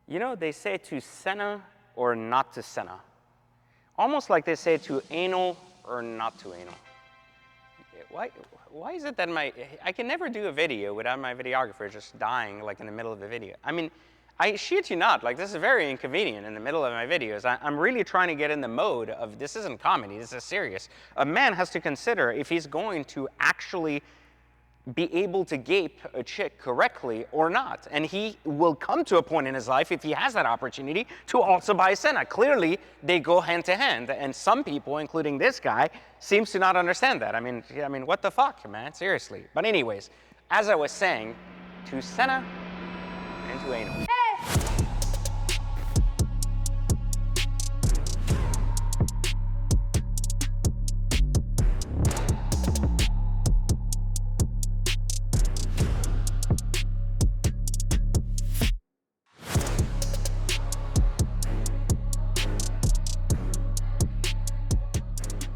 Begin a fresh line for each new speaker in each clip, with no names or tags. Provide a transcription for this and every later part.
You know, they say to Senna or not to Senna. Almost like they say to anal or not to anal. Why is it that I can never do a video without my videographer just dying like in the middle of the video? I mean, I shit you not, like this is very inconvenient in the middle of my videos. I'm really trying to get in the mode of this isn't comedy, this is serious. A man has to consider if he's going to actually be able to gape a chick correctly or not. And he will come to a point in his life, if he has that opportunity, to also buy a Senna. Clearly, they go hand to hand. And some people, including this guy, seems to not understand that. I mean, what the fuck, man? Seriously. But anyways, as I was saying, to Senna and to anal.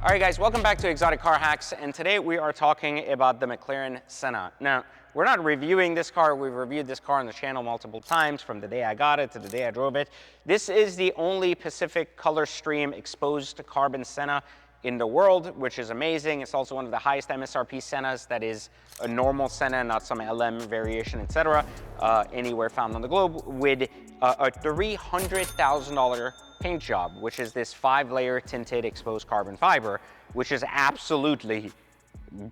All right, guys, welcome back to Exotic Car Hacks, and today we are talking about the McLaren Senna. Now, we're not reviewing this car. We've reviewed this car on the channel multiple times, from the day I got it to the day I drove it. This is the only Pacific Color Stream exposed carbon Senna in the world, which is amazing. It's also one of the highest MSRP Sennas. That is a normal Senna, not some LM variation, etc., anywhere found on the globe, with a $300,000 paint job, which is this 5-layer tinted exposed carbon fiber, which is absolutely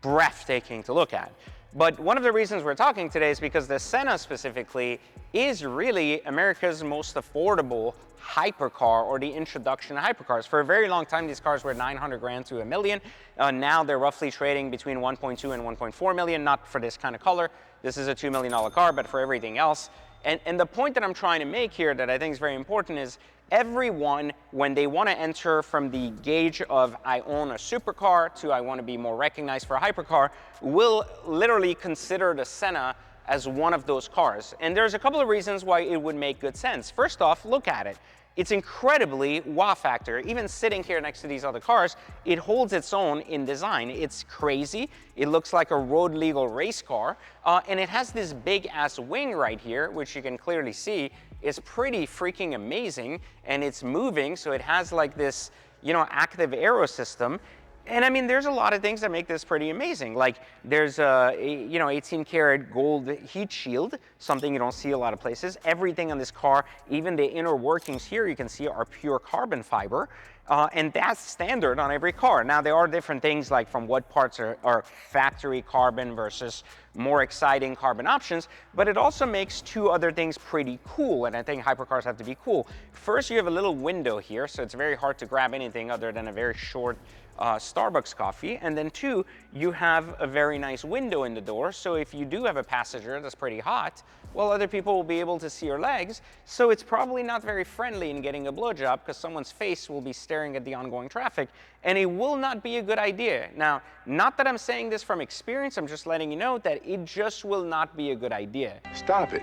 breathtaking to look at. But one of the reasons we're talking today is because the Senna specifically is really America's most affordable hypercar, or the introduction to hypercars. For a very long time, these cars were 900 grand to $1 million. Now they're roughly trading between 1.2 and 1.4 million, not for this kind of color. This is a $2 million car, but for everything else. And the point that I'm trying to make here that I think is very important is everyone, when they want to enter from the gauge of I own a supercar to I want to be more recognized for a hypercar, will literally consider the Senna as one of those cars. And there's a couple of reasons why it would make good sense. First off, look at it. It's incredibly wow factor. Even sitting here next to these other cars, it holds its own in design. It's crazy. It looks like a road legal race car. And it has this big ass wing right here, which you can clearly see is pretty freaking amazing. And it's moving, so it has like this, you know, active aero system. And I mean, there's a lot of things that make this pretty amazing. Like there's a, 18 karat gold heat shield, something you don't see a lot of places. Everything on this car, even the inner workings here, you can see are pure carbon fiber. And that's standard on every car. Now, there are different things like from what parts are factory carbon versus more exciting carbon options, but it also makes two other things pretty cool, and I think hypercars have to be cool. First, you have a little window here, so it's very hard to grab anything other than a very short Starbucks coffee. And then two, you have a very nice window in the door, so if you do have a passenger that's pretty hot, well, other people will be able to see your legs, so it's probably not very friendly in getting a blowjob because someone's face will be staring at the ongoing traffic, and it will not be a good idea. Now, not that I'm saying this from experience, I'm just letting you know that it just will not be a good idea.
Stop it.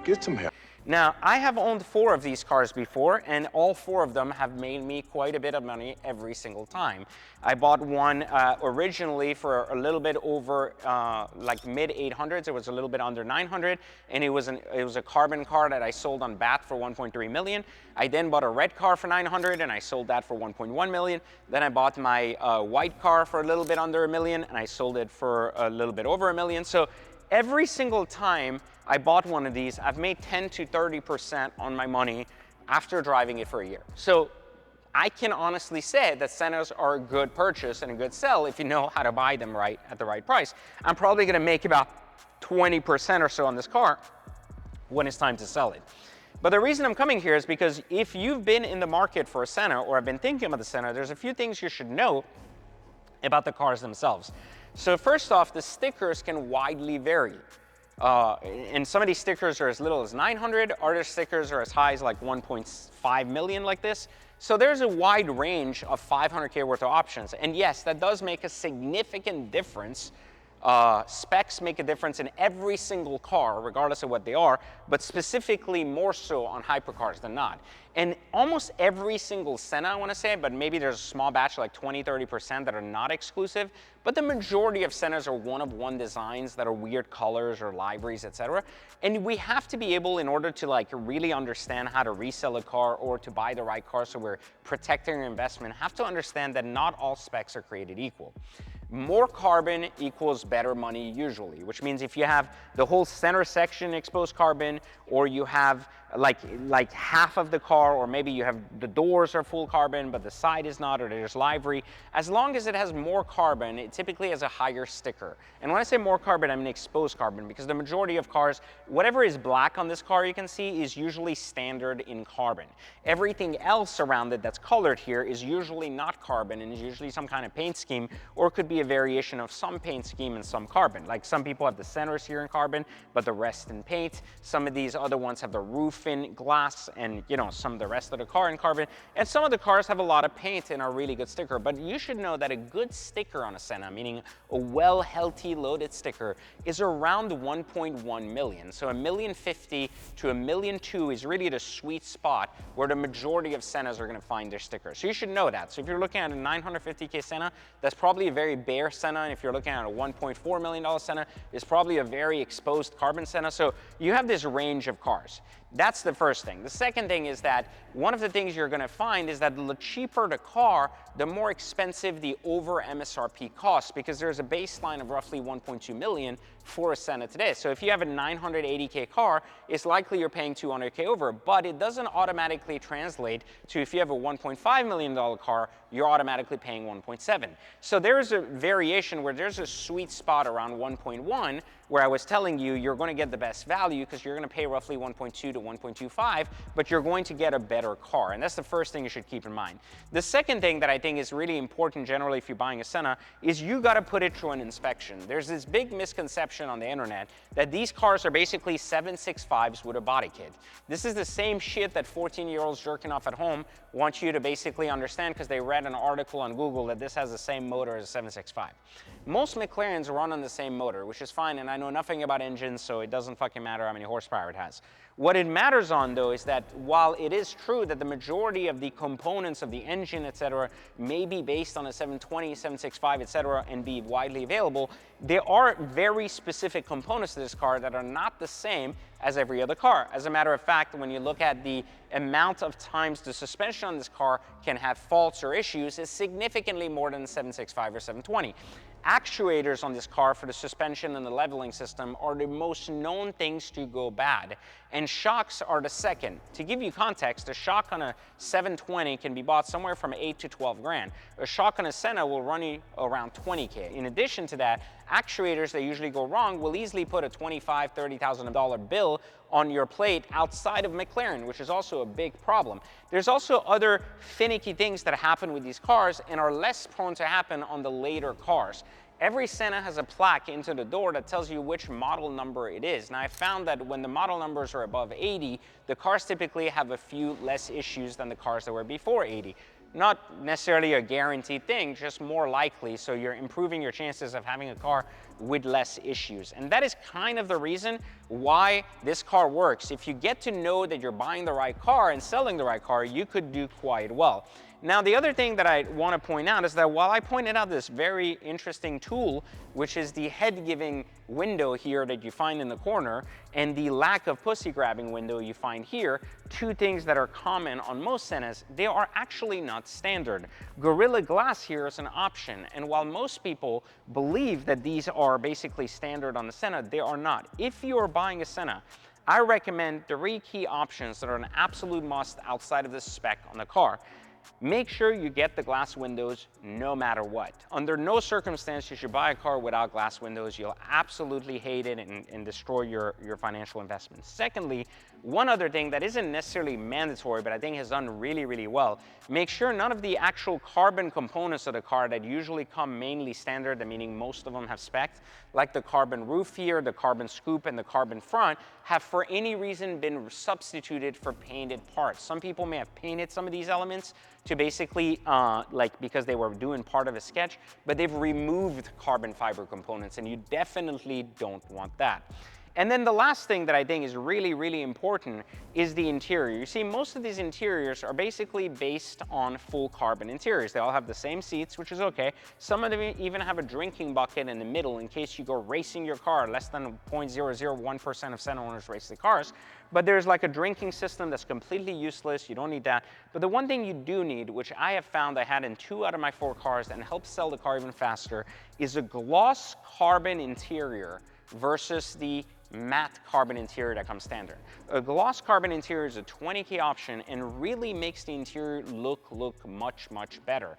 Get some help.
Now, I have owned 4 of these cars before, and all 4 of them have made me quite a bit of money every single time. I bought one originally for a little bit over like mid 800s. It was a little bit under 900, and it was a carbon car that I sold on BAT for 1.3 million. I then bought a red car for 900, and I sold that for 1.1 million. Then I bought my white car for a little bit under $1 million, and I sold it for a little bit over $1 million. So every single time I bought one of these, I've made 10 to 30% on my money after driving it for a year. So I can honestly say that Sennas are a good purchase and a good sell if you know how to buy them right at the right price. I'm probably gonna make about 20% or so on this car when it's time to sell it. But the reason I'm coming here is because if you've been in the market for a Senna or have been thinking about the Senna, there's a few things you should know about the cars themselves. So first off, the stickers can widely vary. And some of these stickers are as little as 900, other stickers are as high as like 1.5 million like this. So there's a wide range of 500K worth of options. And yes, that does make a significant difference Specs make a difference in every single car, regardless of what they are, but specifically more so on hypercars than not. And almost every single Senna, I want to say, but maybe there's a small batch, like 20–30% that are not exclusive, but the majority of Sennas are one-of-one designs that are weird colors or liveries, etc. And we have to be able, in order to like really understand how to resell a car or to buy the right car so we're protecting our investment, have to understand that not all specs are created equal. More carbon equals better money usually, which means if you have the whole center section exposed carbon, or you have like half of the car, or maybe you have the doors are full carbon but the side is not, or there's livery, as long as it has more carbon, it typically has a higher sticker. And when I say more carbon, I mean exposed carbon, because the majority of cars, whatever is black on this car you can see is usually standard in carbon. Everything else around it that's colored here is usually not carbon and is usually some kind of paint scheme, or could be a variation of some paint scheme and some carbon. Like some people have the centers here in carbon but the rest in paint. Some of these other ones have the roof in glass, and you know, some of the rest of the car in carbon, and some of the cars have a lot of paint and are really good sticker. But you should know that a good sticker on a Senna, meaning a well healthy loaded sticker, is around 1.1 million. So $1,050,000 to $1.2 million is really the sweet spot where the majority of Sennas are going to find their sticker. So you should know that. So if you're looking at a $950K Senna, that's probably a very bare Senna, and if you're looking at a $1.4 million Senna, it's probably a very exposed carbon Senna. So you have this range of cars. That's the first thing. The second thing is that one of the things you're going to find is that the cheaper the car, the more expensive the over MSRP costs, because there's a baseline of roughly 1.2 million for a Senna today. So if you have a 980K car, it's likely you're paying 200K over, but it doesn't automatically translate to, if you have a $1.5 million car, you're automatically paying 1.7. So there's a variation where there's a sweet spot around 1.1, where I was telling you you're going to get the best value because you're going to pay roughly 1.2 to 1.25, but you're going to get a better car. And that's the first thing you should keep in mind. The second thing that I think is really important generally if you're buying a Senna is you got to put it through an inspection. There's this big misconception on the internet that these cars are basically 765s with a body kit. This is the same shit that 14-year-olds jerking off at home want you to basically understand because they read an article on Google that this has the same motor as a 765. Most McLarens run on the same motor, which is fine, and I know nothing about engines, so it doesn't fucking matter how many horsepower it has. What it matters on, though, is that while it is true that the majority of the components of the engine, etc., may be based on a 720, 765, etc., and be widely available, there are very specific components to this car that are not the same as every other car. As a matter of fact, when you look at the amount of times the suspension on this car can have faults or issues, is significantly more than the 765 or 720. Actuators on this car for the suspension and the leveling system are the most known things to go bad, and shocks are the second. To give you context, a shock on a 720 can be bought somewhere from 8 to 12 grand. A shock on a Senna will run you around 20K. In addition to that, actuators that usually go wrong will easily put a $25,000, $30,000 bill on your plate outside of McLaren, which is also a big problem. There's also other finicky things that happen with these cars and are less prone to happen on the later cars. Every Senna has a plaque into the door that tells you which model number it is. Now, I found that when the model numbers are above 80, the cars typically have a few less issues than the cars that were before 80. Not necessarily a guaranteed thing, just more likely, so you're improving your chances of having a car with less issues. And that is kind of the reason why this car works. If you get to know that you're buying the right car and selling the right car, you could do quite well. Now, the other thing that I want to point out is that while I pointed out this very interesting tool, which is the head-giving window here that you find in the corner, and the lack of pussy-grabbing window you find here, two things that are common on most Sennas, they are actually not standard. Gorilla Glass here is an option, and while most people believe that these are basically standard on the Senna, they are not. If you are buying a Senna, I recommend 3 key options that are an absolute must outside of the spec on the car. Make sure you get the glass windows no matter what. Under no circumstance you should buy a car without glass windows. You'll absolutely hate it and destroy your financial investment. Secondly, One other thing that isn't necessarily mandatory, but I think has done really, really well, make sure none of the actual carbon components of the car that usually come mainly standard, meaning most of them have specs, like the carbon roof here, the carbon scoop, and the carbon front, have for any reason been substituted for painted parts. Some people may have painted some of these elements to basically, like because they were doing part of a sketch, but they've removed carbon fiber components, and you definitely don't want that. And then the last thing that I think is really, really important is the interior. You see, most of these interiors are basically based on full carbon interiors. They all have the same seats, which is okay. Some of them even have a drinking bucket in the middle in case you go racing your car. Less than 0.001% of Senna owners race the cars. But there's like a drinking system that's completely useless. You don't need that. But the one thing you do need, which I have found I had in 2 out of my 4 cars and helps sell the car even faster, is a gloss carbon interior versus the matte carbon interior that comes standard. A gloss carbon interior is a 20K option and really makes the interior look much, much better.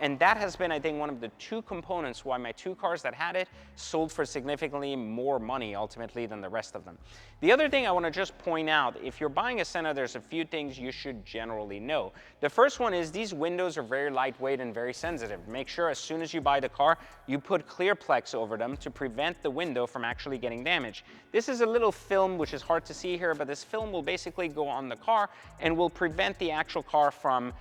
And that has been, I think, one of the 2 components why my 2 cars that had it sold for significantly more money ultimately than the rest of them. The other thing I want to just point out, if you're buying a Senna, there's a few things you should generally know. The first one is these windows are very lightweight and very sensitive. Make sure as soon as you buy the car, you put clear Plex over them to prevent the window from actually getting damaged. This is a little film, which is hard to see here, but this film will basically go on the car and will prevent the actual car from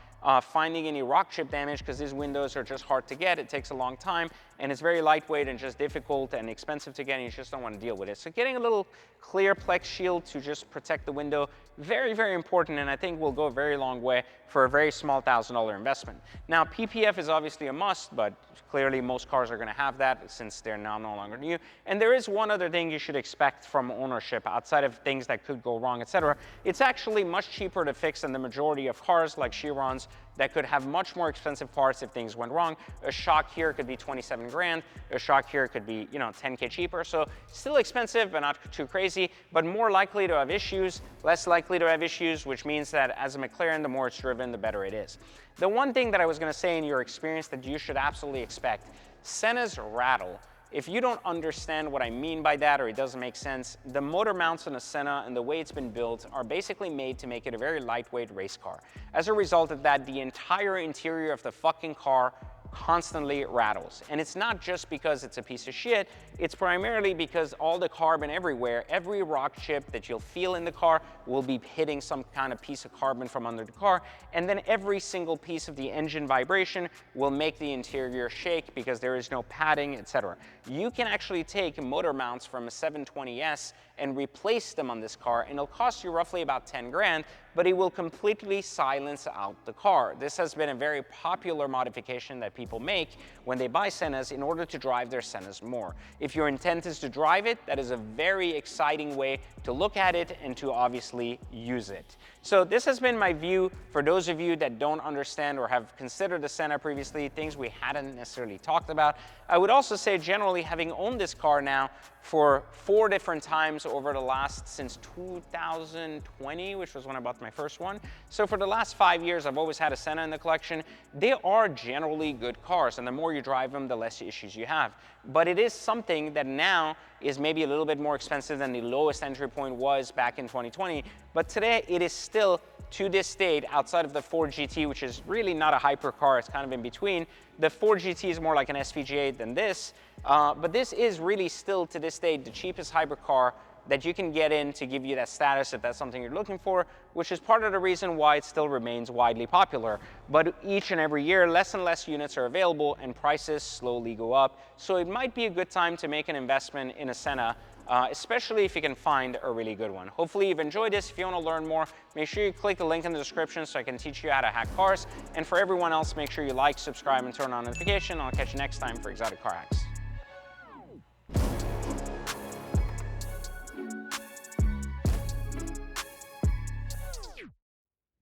finding any rock chip damage, because these windows are just hard to get. It takes a long time, and it's very lightweight and just difficult and expensive to get, and you just don't want to deal with it. So getting a little clear Plex shield to just protect the window, very, very important, and I think will go a very long way for a very small $1,000 investment. Now, PPF is obviously a must, but clearly most cars are going to have that since they're now no longer new. And there is one other thing you should expect from ownership outside of things that could go wrong, etc. It's actually much cheaper to fix than the majority of cars like Chirons that could have much more expensive parts if things went wrong. A shock here could be 27 grand. A shock here could be, 10K cheaper. So still expensive, but not too crazy, but more likely to have issues, less likely to have issues, which means that as a McLaren, the more it's driven, the better it is. The one thing that I was going to say in your experience that you should absolutely expect, Senna's rattle. If you don't understand what I mean by that, or it doesn't make sense, the motor mounts on a Senna and the way it's been built are basically made to make it a very lightweight race car. As a result of that, the entire interior of the fucking car constantly rattles. And it's not just because it's a piece of shit, it's primarily because all the carbon everywhere, every rock chip that you'll feel in the car will be hitting some kind of piece of carbon from under the car, and then every single piece of the engine vibration will make the interior shake because there is no padding, etc. You can actually take motor mounts from a 720S and replace them on this car, and it'll cost you roughly about 10 grand, but it will completely silence out the car. This has been a very popular modification that people make when they buy Sennas in order to drive their Sennas more. If your intent is to drive it, that is a very exciting way to look at it and to obviously use it. So this has been my view for those of you that don't understand or have considered the Senna previously, things we hadn't necessarily talked about. I would also say generally, having owned this car now for 4 different times over the last, since 2020, which was when I bought my first one. So for the last 5 years, I've always had a Senna in the collection. They are generally good cars, and the more you drive them, the less issues you have. But it is something that now is maybe a little bit more expensive than the lowest entry point was back in 2020. But today, it is still, to this date, outside of the Ford GT, which is really not a hypercar, it's kind of in between. The Ford GT is more like an SVJ than this, but this is really still, to this day, the cheapest hypercar that you can get in to give you that status if that's something you're looking for, which is part of the reason why it still remains widely popular. But each and every year, less and less units are available and prices slowly go up. So it might be a good time to make an investment in a Senna, especially if you can find a really good one. Hopefully you've enjoyed this. If you want to learn more, make sure you click the link in the description so I can teach you how to hack cars. And for everyone else, make sure you like, subscribe, and turn on notifications. I'll catch you next time for Exotic Car Hacks.